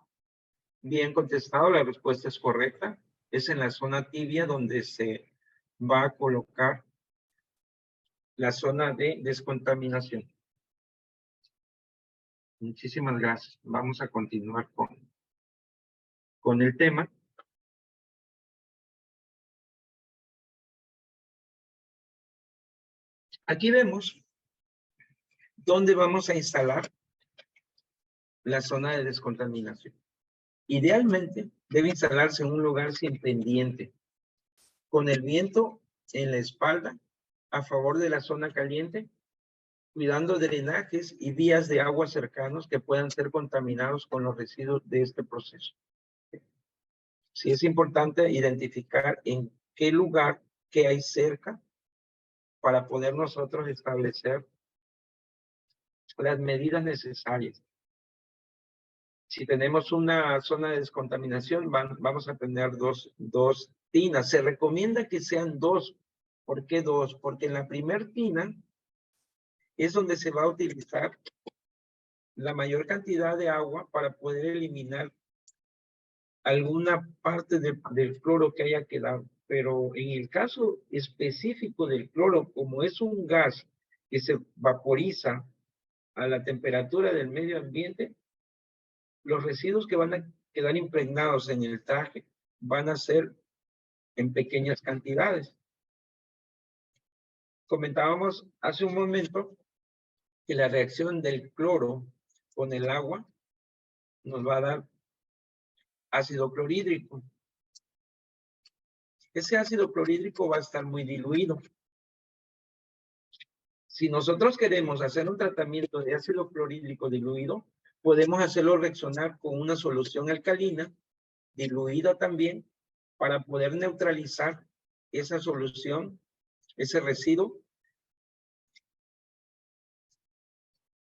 Bien contestado, la respuesta es correcta. Es en la zona tibia donde se va a colocar la zona de descontaminación. Muchísimas gracias. Vamos a continuar con el tema. Aquí vemos dónde vamos a instalar la zona de descontaminación. Idealmente debe instalarse en un lugar sin pendiente, con el viento en la espalda, a favor de la zona caliente, cuidando drenajes y vías de agua cercanos que puedan ser contaminados con los residuos de este proceso. Sí es importante identificar en qué lugar, qué hay cerca, para poder nosotros establecer las medidas necesarias. Si tenemos una zona de descontaminación, vamos a tener dos tinas. Se recomienda que sean 2. ¿Por qué 2? Porque en la primera tina es donde se va a utilizar la mayor cantidad de agua para poder eliminar alguna parte del cloro que haya quedado. Pero en el caso específico del cloro, como es un gas que se vaporiza a la temperatura del medio ambiente, los residuos que van a quedar impregnados en el traje van a ser en pequeñas cantidades. Comentábamos hace un momento que la reacción del cloro con el agua nos va a dar ácido clorhídrico. Ese ácido clorhídrico va a estar muy diluido. Si nosotros queremos hacer un tratamiento de ácido clorhídrico diluido, podemos hacerlo reaccionar con una solución alcalina, diluida también, para poder neutralizar esa solución, ese residuo.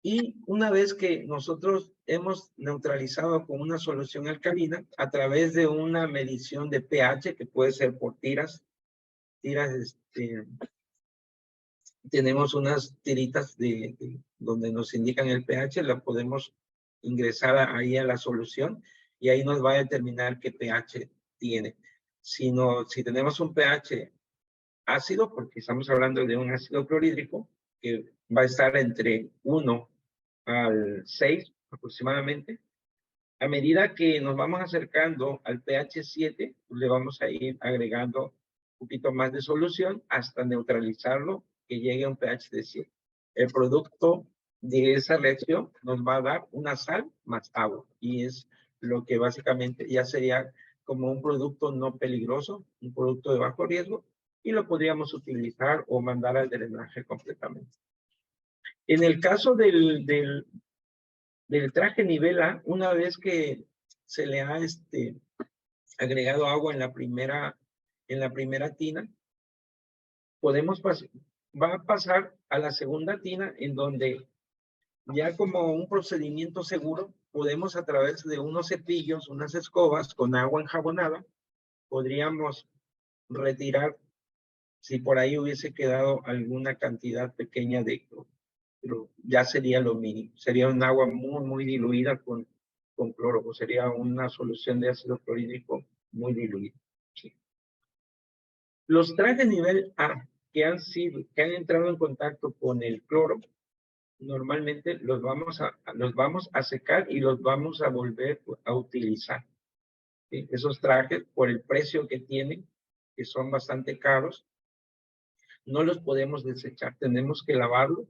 Y una vez que nosotros hemos neutralizado con una solución alcalina, a través de una medición de pH, que puede ser por tiras, tenemos unas tiritas donde nos indican el pH, la podemos ingresar ahí a la solución y ahí nos va a determinar qué pH tiene. Si tenemos un pH ácido, porque estamos hablando de un ácido clorhídrico, que va a estar entre 1 al 6 aproximadamente. A medida que nos vamos acercando al pH 7, le vamos a ir agregando un poquito más de solución hasta neutralizarlo, que llegue a un pH de 7. El producto de esa reacción nos va a dar una sal más agua, y es lo que básicamente ya sería como un producto no peligroso, un producto de bajo riesgo, y lo podríamos utilizar o mandar al drenaje completamente. En el caso del traje nivel A, una vez que se le ha agregado agua en la primera tina, va a pasar a la segunda tina, en donde ya como un procedimiento seguro, podemos a través de unos cepillos, unas escobas con agua enjabonada, podríamos retirar si por ahí hubiese quedado alguna cantidad pequeña de cloro, pero ya sería lo mínimo. Sería un agua muy, muy diluida con cloro, o sería una solución de ácido clorhídrico muy diluida. Sí. Los trajes nivel A que han entrado en contacto con el cloro, normalmente los vamos a secar y los vamos a volver a utilizar. ¿Sí? Esos trajes, por el precio que tienen, que son bastante caros, no los podemos desechar, tenemos que lavarlos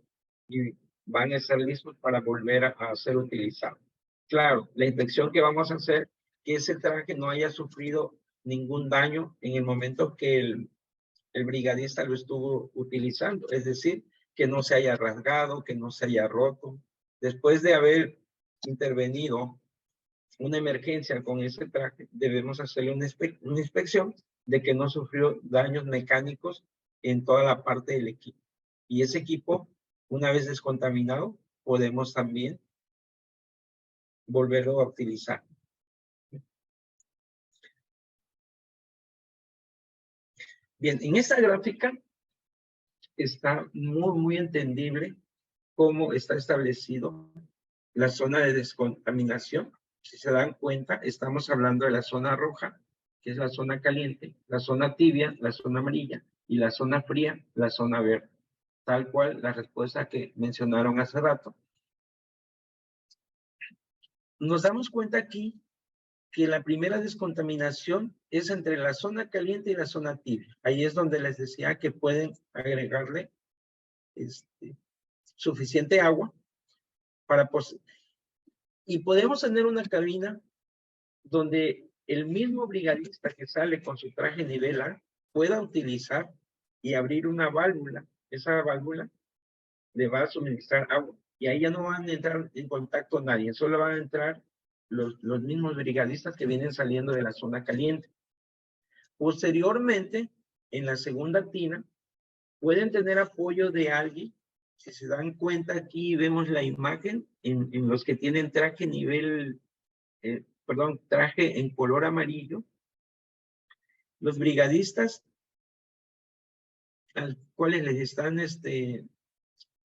y van a estar listos para volver a ser utilizados. Claro, la inspección que vamos a hacer, que ese traje no haya sufrido ningún daño en el momento que el brigadista lo estuvo utilizando, es decir, que no se haya rasgado, que no se haya roto. Después de haber intervenido una emergencia con ese traje, debemos hacerle una inspección de que no sufrió daños mecánicos en toda la parte del equipo. Y ese equipo, una vez descontaminado, podemos también volverlo a utilizar. Bien, en esta gráfica está muy, muy entendible cómo está establecido la zona de descontaminación. Si se dan cuenta, estamos hablando de la zona roja, que es la zona caliente, la zona tibia, la zona amarilla, y la zona fría, la zona verde. Tal cual la respuesta que mencionaron hace rato. Nos damos cuenta aquí que la primera descontaminación es entre la zona caliente y la zona tibia. Ahí es donde les decía que pueden agregarle suficiente agua y podemos tener una cabina donde el mismo brigadista que sale con su traje nivel A pueda utilizar y abrir una válvula. Esa válvula le va a suministrar agua y ahí ya no van a entrar en contacto nadie, solo van a entrar los mismos brigadistas que vienen saliendo de la zona caliente. Posteriormente, en la segunda tina, pueden tener apoyo de alguien. Si se dan cuenta, aquí vemos la imagen en los que tienen traje traje en color amarillo. Los brigadistas a los cuales les están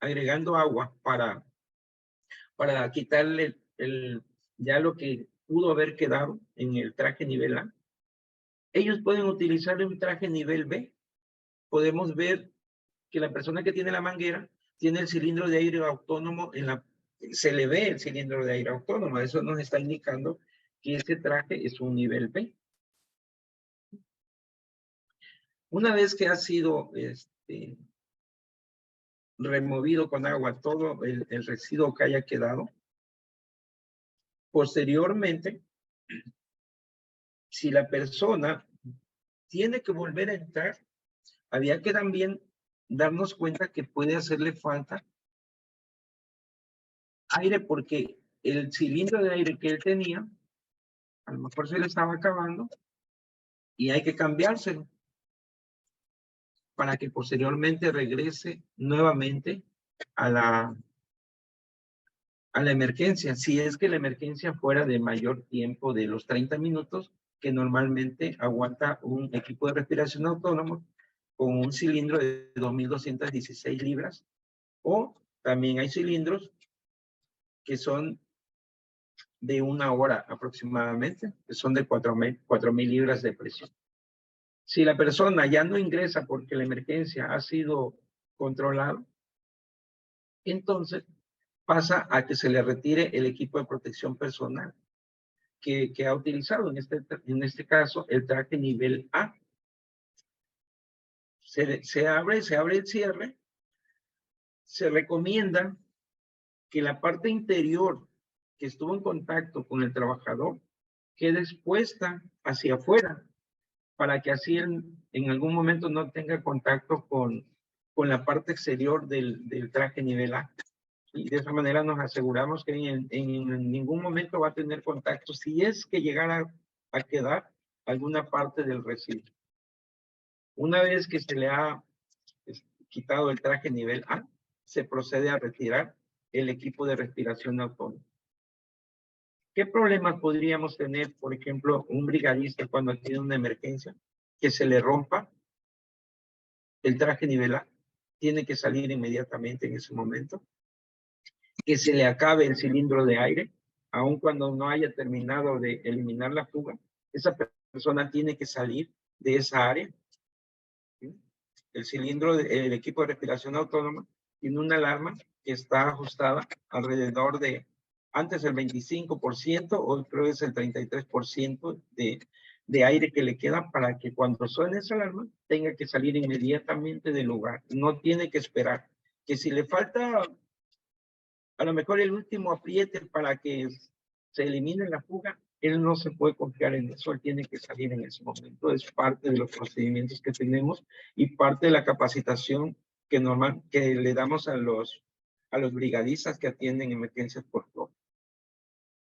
agregando agua para quitarle ya lo que pudo haber quedado en el traje nivel A. Ellos pueden utilizar un traje nivel B. Podemos ver que la persona que tiene la manguera tiene el cilindro de aire autónomo en la se le ve el cilindro de aire autónomo. Eso nos está indicando que este traje es un nivel B. Una vez que ha sido removido con agua todo el residuo que haya quedado, posteriormente, si la persona tiene que volver a entrar, había que también darnos cuenta que puede hacerle falta aire, porque el cilindro de aire que él tenía, a lo mejor se le estaba acabando y hay que cambiárselo para que posteriormente regrese nuevamente a la emergencia. Si es que la emergencia fuera de mayor tiempo de los 30 minutos, que normalmente aguanta un equipo de respiración autónomo con un cilindro de 2.216 libras, o también hay cilindros que son de 1 hora aproximadamente, que son de 4.000 libras de presión. Si la persona ya no ingresa porque la emergencia ha sido controlada, entonces pasa a que se le retire el equipo de protección personal que ha utilizado, en este caso, el traje nivel A. Se abre el cierre. Se recomienda que la parte interior que estuvo en contacto con el trabajador quede expuesta hacia afuera, para que así en algún momento no tenga contacto con la parte exterior del traje nivel A. Y de esa manera nos aseguramos que en ningún momento va a tener contacto si es que llegara a quedar alguna parte del residuo. Una vez que se le ha quitado el traje nivel A, se procede a retirar el equipo de respiración autónoma. ¿Qué problemas podríamos tener, por ejemplo, un brigadista cuando tiene una emergencia, que se le rompa el traje nivel A? Tiene que salir inmediatamente en ese momento. Que se le acabe el cilindro de aire, aun cuando no haya terminado de eliminar la fuga, esa persona tiene que salir de esa área. ¿Sí? El cilindro, el equipo de respiración autónoma, tiene una alarma que está ajustada alrededor de, antes el 25%, hoy creo que es el 33% de aire que le queda, para que cuando suene esa alarma tenga que salir inmediatamente del lugar. No tiene que esperar. Que si le falta a lo mejor el último apriete para que se elimine la fuga, él no se puede confiar en eso, él tiene que salir en ese momento. Es parte de los procedimientos que tenemos y parte de la capacitación que le damos a los brigadistas que atienden emergencias por todo.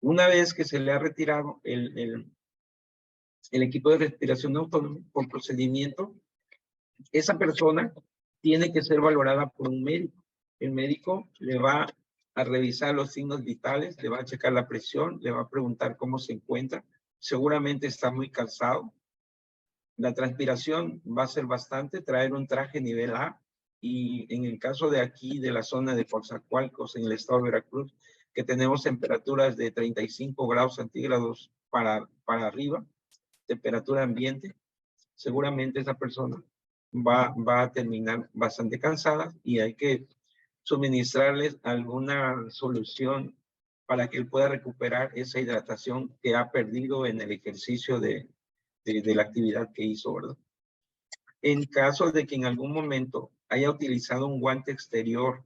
Una vez que se le ha retirado el equipo de respiración autónoma por procedimiento, esa persona tiene que ser valorada por un médico. El médico le va a revisar los signos vitales, le va a checar la presión, le va a preguntar cómo se encuentra. Seguramente está muy cansado. La transpiración va a ser bastante, traer un traje nivel A, y en el caso de aquí, de la zona de Coatzacoalcos, en el estado de Veracruz, que tenemos temperaturas de 35 grados centígrados para arriba, temperatura ambiente, seguramente esa persona va a terminar bastante cansada y hay que suministrarles alguna solución para que él pueda recuperar esa hidratación que ha perdido en el ejercicio de la actividad que hizo, ¿verdad? En caso de que en algún momento haya utilizado un guante exterior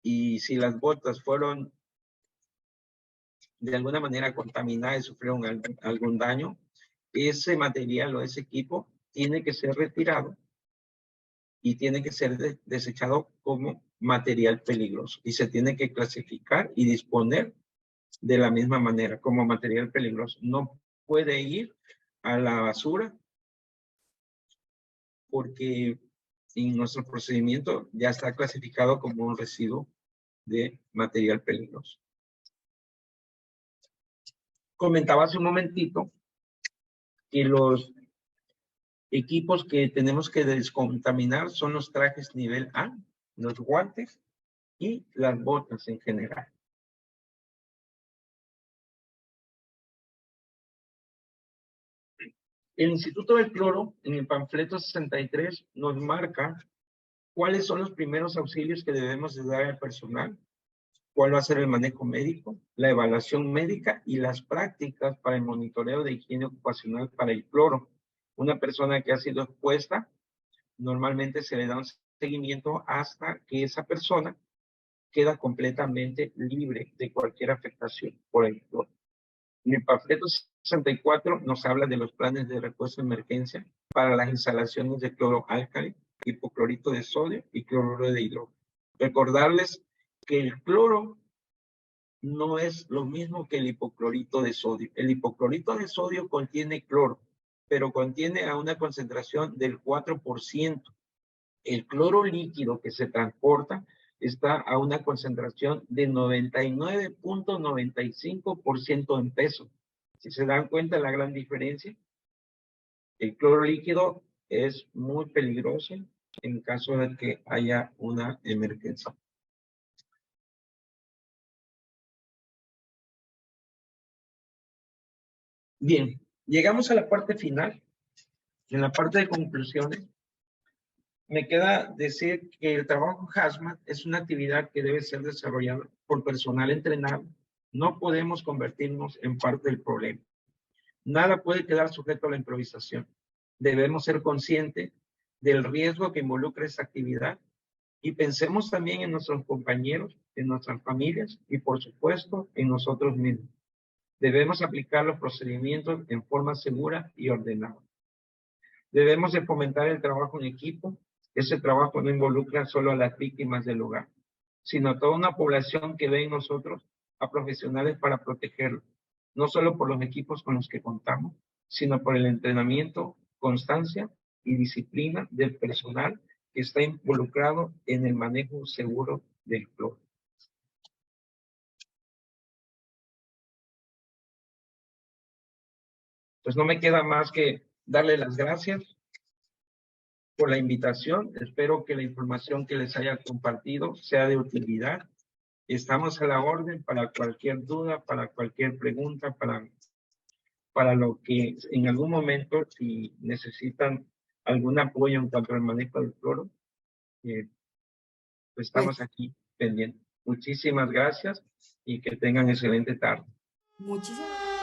y si las botas fueron de alguna manera contaminadas y sufrieron algún daño, ese material o ese equipo tiene que ser retirado y tiene que ser desechado como material peligroso y se tiene que clasificar y disponer de la misma manera como material peligroso. No puede ir a la basura porque en nuestro procedimiento ya está clasificado como un residuo de material peligroso. Comentaba hace un momentito que los equipos que tenemos que descontaminar son los trajes nivel A, los guantes y las botas en general. El Instituto del Cloro, en el panfleto 63, nos marca cuáles son los primeros auxilios que debemos de dar al personal cuál va a ser el manejo médico, la evaluación médica y las prácticas para el monitoreo de higiene ocupacional para el cloro. Una persona que ha sido expuesta, normalmente se le da un seguimiento hasta que esa persona queda completamente libre de cualquier afectación por el cloro. En el panfleto 64 nos habla de los planes de repuesto de emergencia para las instalaciones de cloro álcali, hipoclorito de sodio y cloruro de hidrógeno. Recordarles que el cloro no es lo mismo que el hipoclorito de sodio. El hipoclorito de sodio contiene cloro, pero contiene a una concentración del 4%. El cloro líquido que se transporta está a una concentración de 99.95% en peso. Si se dan cuenta la gran diferencia, el cloro líquido es muy peligroso en caso de que haya una emergencia. Bien, llegamos a la parte final. En la parte de conclusiones, me queda decir que el trabajo HAZMAT es una actividad que debe ser desarrollada por personal entrenado. No podemos convertirnos en parte del problema. Nada puede quedar sujeto a la improvisación. Debemos ser conscientes del riesgo que involucra esta actividad y pensemos también en nuestros compañeros, en nuestras familias y, por supuesto, en nosotros mismos. Debemos aplicar los procedimientos en forma segura y ordenada. Debemos de fomentar el trabajo en equipo. Ese trabajo no involucra solo a las víctimas del hogar, sino a toda una población que ve en nosotros a profesionales para protegerlo, no solo por los equipos con los que contamos, sino por el entrenamiento, constancia y disciplina del personal que está involucrado en el manejo seguro del cloro. Pues no me queda más que darle las gracias por la invitación. Espero que la información que les haya compartido sea de utilidad. Estamos a la orden para cualquier duda, para cualquier pregunta, para lo que en algún momento, si necesitan algún apoyo en cuanto al manejo del cloro, pues estamos aquí pendientes. Muchísimas gracias y que tengan excelente tarde. Muchísimas